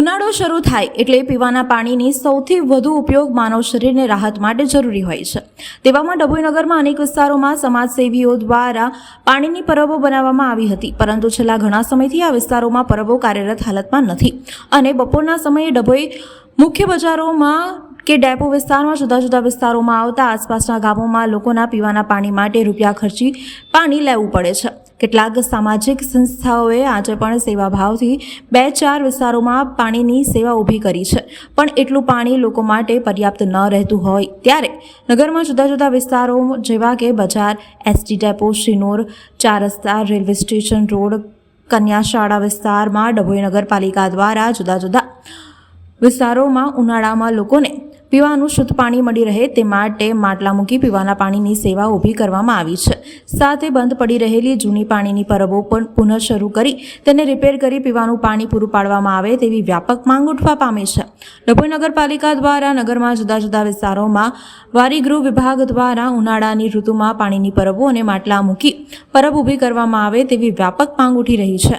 ઉનાળો શરૂ થાય એટલે પીવાના પાણીની સૌથી વધુ ઉપયોગ માનવ શરીરને રાહત માટે જરૂરી હોય છે। તેવામાં ડભોઈનગરમાં અનેક વિસ્તારોમાં સમાજસેવીઓ દ્વારા પાણીની પરબો બનાવવામાં આવી હતી, પરંતુ છેલ્લા ઘણા સમયથી આ વિસ્તારોમાં પરબો કાર્યરત હાલતમાં નથી અને બપોરના સમયે ડભોઈ મુખ્ય બજારોમાં કે ડેપો વિસ્તારમાં જુદા જુદા વિસ્તારોમાં આવતા આસપાસના ગામોમાં લોકોના પીવાના પાણી માટે રૂપિયા ખર્ચી પાણી લેવું પડે છે। કેટલાક સામાજિક સંસ્થાઓએ આજે પણ સેવાભાવથી 2-4 વિસ્તારોમાં પાણીની સેવા ઊભી કરી છે, પણ એટલું પાણી લોકો માટે પર્યાપ્ત ન રહેતું હોય ત્યારે નગરમાં જુદા જુદા વિસ્તારો જેવા કે બજાર, એસટી ડેપો, શિનોર, 4 રસ્તા, રેલવે સ્ટેશન રોડ, કન્યાશાળા વિસ્તારમાં ડભોઈ નગરપાલિકા દ્વારા જુદા જુદા વિસ્તારોમાં ઉનાળામાં લોકોને પીવાનું શુદ્ધ પાણી મળી રહે તે માટે માટલા મૂકી પીવાના પાણીની સેવા ઊભી કરવામાં આવી છે। સાથે બંધ પડી રહેલી જૂની પાણીની પરબો પણ પુનઃ શરૂ કરી તેને રિપેર કરી પીવાનું પાણી પૂરું પાડવામાં આવે તેવી વ્યાપક માંગ ઉઠવા પામી છે। ડભોઈ નગરપાલિકા દ્વારા નગરમાં જુદા જુદા વિસ્તારોમાં વારીગૃહ વિભાગ દ્વારા ઉનાળાની ઋતુમાં પાણીની પરબો અને માટલા મૂકી પરબ ઊભી કરવામાં આવે તેવી વ્યાપક માંગ ઉઠી રહી છે।